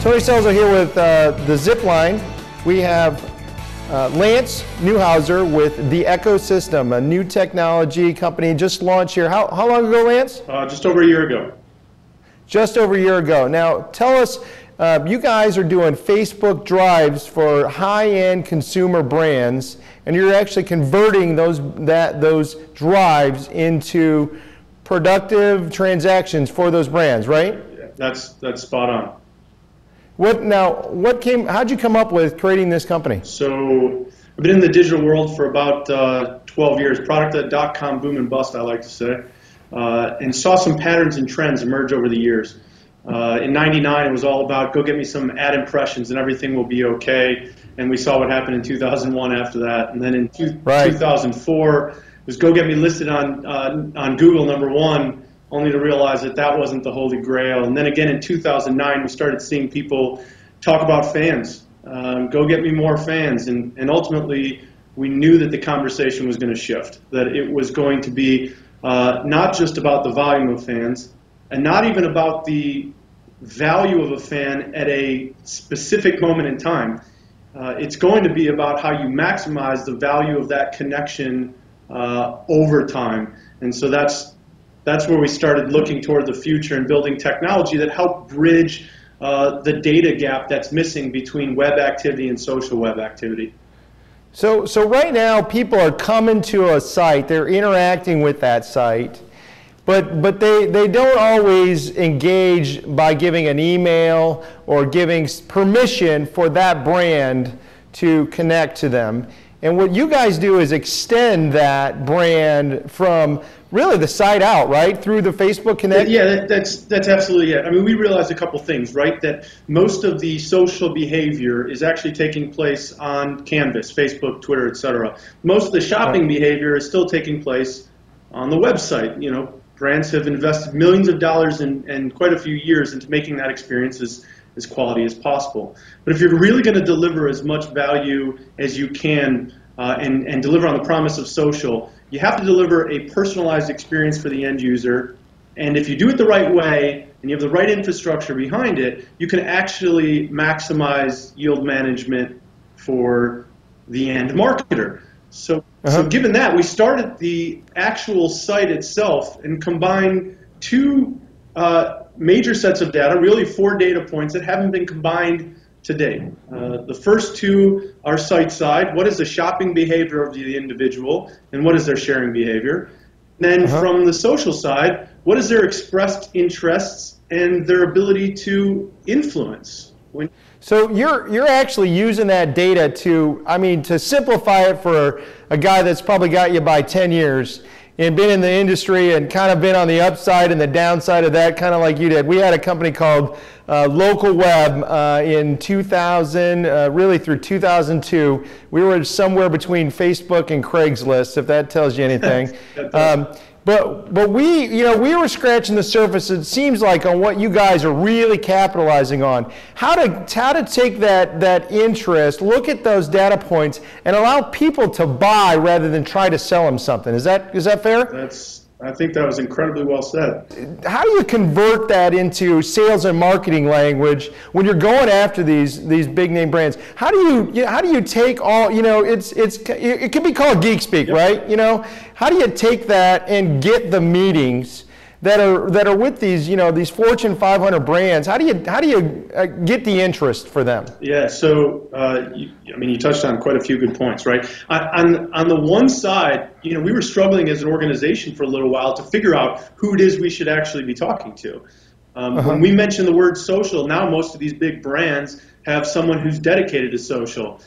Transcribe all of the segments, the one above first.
Tony Stelzo here with the Zipline. We have Lance Neuhauser with the Ecosystem, a new technology company just launched here. How long ago, Lance? Just over a year ago. Just over a year ago. Now, tell us, you guys are doing Facebook Drives for high-end consumer brands, and you're actually converting those drives into productive transactions for those brands, right? Yeah, that's spot on. How'd you come up with creating this company? So I've been in the digital world for about 12 years, product.com boom and bust, I like to say, and saw some patterns and trends emerge over the years. In '99, it was all about go get me some ad impressions and everything will be okay. And we saw what happened in 2001 after that. And then in 2004, it was go get me listed on Google #1, only to realize that that wasn't the holy grail. And then again in 2009, we started seeing people talk about fans. Go get me more fans. And ultimately, we knew that the conversation was going to shift, that it was going to be not just about the volume of fans, and not even about the value of a fan at a specific moment in time. It's going to be about how you maximize the value of that connection over time. And so that's where we started looking toward the future and building technology that helped bridge the data gap that's missing between web activity and social web activity. So right now, people are coming to a site, they're interacting with that site, but they don't always engage by giving an email or giving permission for that brand to connect to them. And what you guys do is extend that brand from really the site out, right? Through the Facebook Connect? Yeah, that's absolutely it. I mean, we realized a couple things, right? That most of the social behavior is actually taking place on Canvas, Facebook, Twitter, etc. Most of the shopping behavior is still taking place on the website. You know, brands have invested millions of dollars and quite a few years into making that experience as quality as possible. But if you're really going to deliver as much value as you can and deliver on the promise of social, you have to deliver a personalized experience for the end user. And if you do it the right way and you have the right infrastructure behind it, you can actually maximize yield management for the end marketer. So given that, we started the actual site itself and combined two major sets of data, really 4 data points that haven't been combined to date. The first two are site-side. What is the shopping behavior of the individual, and what is their sharing behavior? And then from the social side, what is their expressed interests and their ability to influence? So you're actually using that data to simplify it for a guy that's probably got you by 10 years and been in the industry and kind of been on the upside and the downside of that, kind of like you did. We had a company called Local Web in 2000, really through 2002. We were somewhere between Facebook and Craigslist, if that tells you anything. But we were scratching the surface, it seems like, on what you guys are really capitalizing on. How to take that interest, look at those data points, and allow people to buy rather than try to sell them something. Is that fair? I think that was incredibly well said. How do you convert that into sales and marketing language when you're going after these big name brands? How do you take all, it can be called geek speak, right? How do you take that and get the meetings that are with these Fortune 500 brands? How do you get the interest for them? Yeah, so you touched on quite a few good points, right? On the one side, we were struggling as an organization for a little while to figure out who it is we should actually be talking to. When we mention the word social, now most of these big brands have someone who's dedicated to social.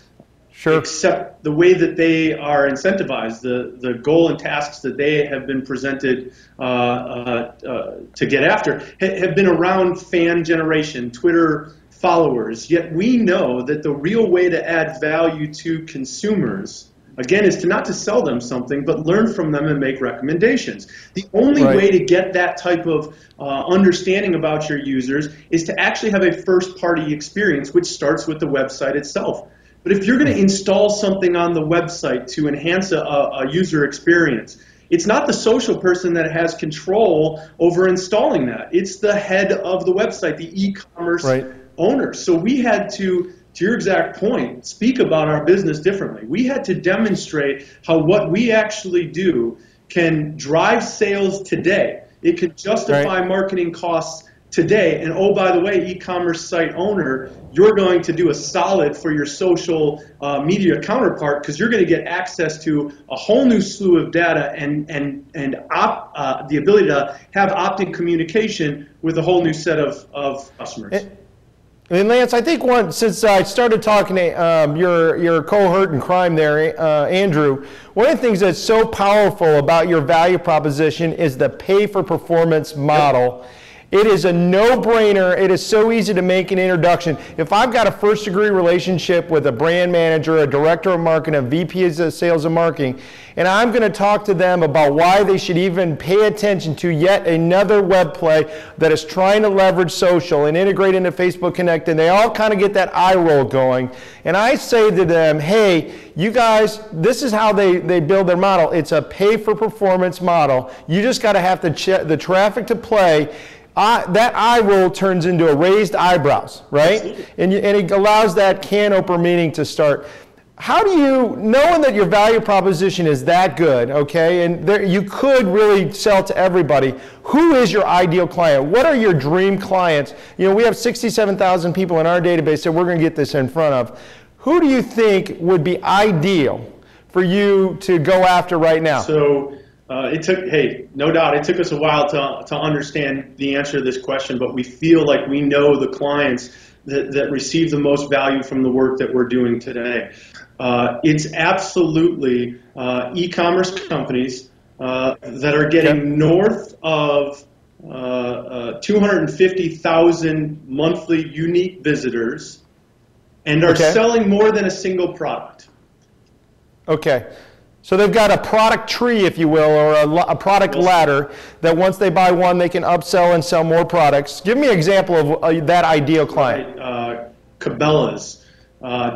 Sure. Except the way that they are incentivized, the goal and tasks that they have been presented to get after have been around fan generation, Twitter followers. Yet we know that the real way to add value to consumers, again, is not to sell them something, but learn from them and make recommendations. The only way to get that type of understanding about your users is to actually have a first-party experience, which starts with the website itself. But if you're going to install something on the website to enhance a user experience, it's not the social person that has control over installing that. It's the head of the website, the e-commerce owners. So we had to your exact point, speak about our business differently. We had to demonstrate how what we actually do can drive sales today. It can justify marketing costs today. And oh, by the way, e-commerce site owner, you're going to do a solid for your social media counterpart because you're going to get access to a whole new slew of data and the ability to have opt-in communication with a whole new set of customers. And Lance, I think since I started talking to your cohort in crime there, Andrew, one of the things that's so powerful about your value proposition is the pay-for-performance model. Yep. It is a no-brainer. It is so easy to make an introduction. If I've got a first-degree relationship with a brand manager, a director of marketing, a VP of sales and marketing, and I'm going to talk to them about why they should even pay attention to yet another web play that is trying to leverage social and integrate into Facebook Connect, and they all kind of get that eye roll going. And I say to them, hey, you guys, this is how they build their model. It's a pay-for-performance model. You just got to have the traffic to play. That eye roll turns into a raised eyebrows, right? And it allows that can opener meeting to start. How do you, knowing that your value proposition is that good, okay, and you could really sell to everybody, who is your ideal client? What are your dream clients? You know, we have 67,000 people in our database that we're going to get this in front of. Who do you think would be ideal for you to go after right now? So no doubt, it took us a while to understand the answer to this question, but we feel like we know the clients that receive the most value from the work that we're doing today. It's absolutely e-commerce companies that are getting north of 250,000 monthly unique visitors and are selling more than a single product. Okay. So they've got a product tree, if you will, or a product ladder that once they buy one, they can upsell and sell more products. Give me an example of that ideal client. Cabela's,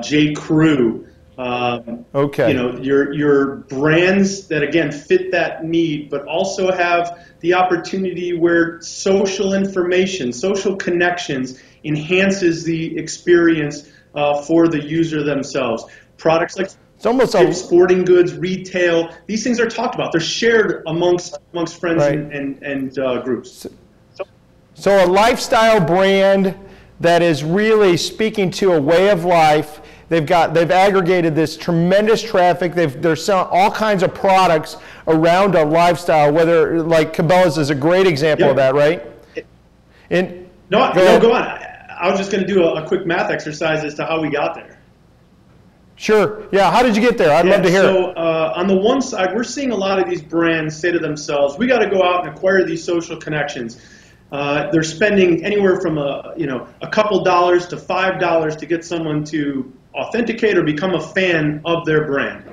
J. Crew. You know, your brands that, again, fit that need, but also have the opportunity where social information, social connections enhances the experience for the user themselves. Products like sporting goods, retail, these things are talked about. They're shared amongst friends and groups. So a lifestyle brand that is really speaking to a way of life. They've aggregated this tremendous traffic. They're selling all kinds of products around a lifestyle. Whether like Cabela's is a great example of that, right? Go on. I was just going to do a quick math exercise as to how we got there. Sure. Yeah. How did you get there? I'd love to hear it. So on the one side, we're seeing a lot of these brands say to themselves, "We got to go out and acquire these social connections." They're spending anywhere from a couple dollars to $5 to get someone to authenticate or become a fan of their brand.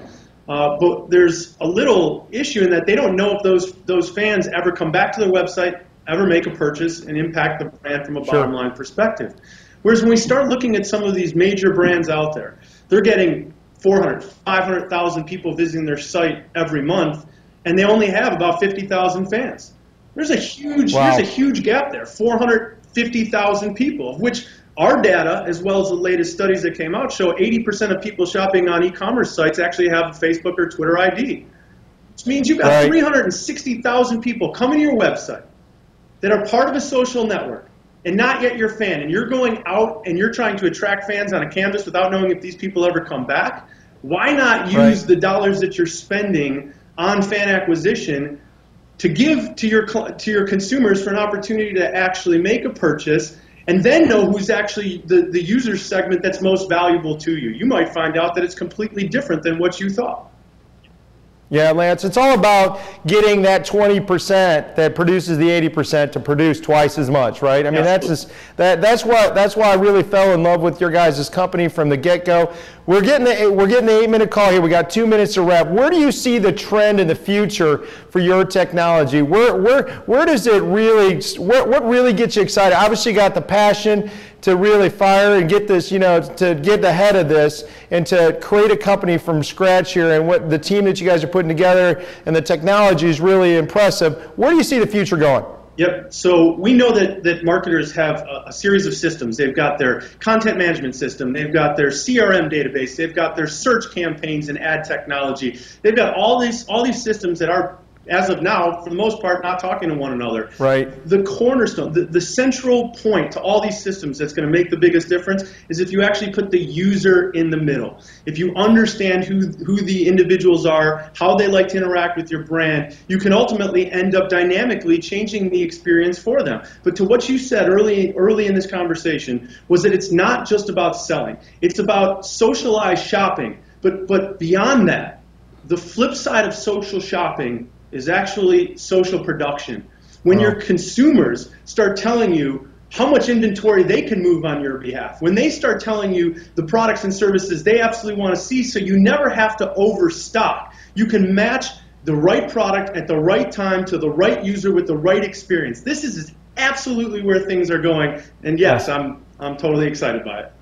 But there's a little issue in that they don't know if those fans ever come back to their website, ever make a purchase, and impact the brand from a bottom line perspective. Whereas when we start looking at some of these major brands out there, they're getting 400, 500,000 people visiting their site every month, and they only have about 50,000 fans. There's a huge gap there, 450,000 people, of which our data, as well as the latest studies that came out, show 80% of people shopping on e-commerce sites actually have a Facebook or Twitter ID. Which means you've got 360,000 people coming to your website that are part of a social network and not yet your fan, and you're going out and you're trying to attract fans on a canvas without knowing if these people ever come back. Why not use the dollars that you're spending on fan acquisition to give to your consumers for an opportunity to actually make a purchase, and then know who's actually the user segment that's most valuable to you? You might find out that it's completely different than what you thought. Yeah, Lance, it's all about getting that 20% that produces the 80% to produce twice as much, right? I mean, that's why I really fell in love with your guys' company from the get-go. We're getting the 8-minute call here. We got 2 minutes to wrap. Where do you see the trend in the future for your technology? Where does it really? What really gets you excited? Obviously, you got the passion to really fire and get this, to get ahead of this and to create a company from scratch here. And what the team that you guys are putting together and the technology is really impressive. Where do you see the future going? Yep. So we know that marketers have a series of systems. They've got their content management system. They've got their CRM database. They've got their search campaigns and ad technology. They've got all these systems that are, as of now, for the most part, not talking to one another. Right. The cornerstone, the central point to all these systems that's going to make the biggest difference is if you actually put the user in the middle. If you understand who the individuals are, how they like to interact with your brand, you can ultimately end up dynamically changing the experience for them. But to what you said early in this conversation was that it's not just about selling. It's about socialized shopping. But beyond that, the flip side of social shopping is actually social production. When your consumers start telling you how much inventory they can move on your behalf, when they start telling you the products and services they absolutely want to see, so you never have to overstock. You can match the right product at the right time to the right user with the right experience. This is absolutely where things are going, and yes, I'm totally excited by it.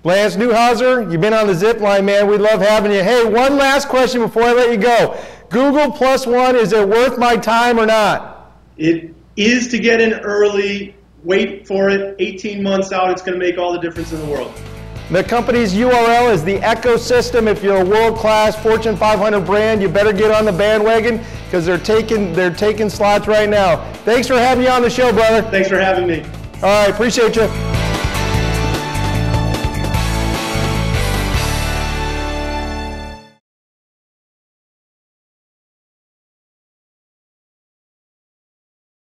Lance Neuhauser, you've been on the Zipline, man. We love having you. Hey, one last question before I let you go. Google +1, is it worth my time or not? It is to get in early. Wait for it. 18 months out, it's going to make all the difference in the world. The company's URL is the ecosystem. If you're a world-class Fortune 500 brand, you better get on the bandwagon because they're taking slots right now. Thanks for having me on the show, brother. Thanks for having me. All right, appreciate you.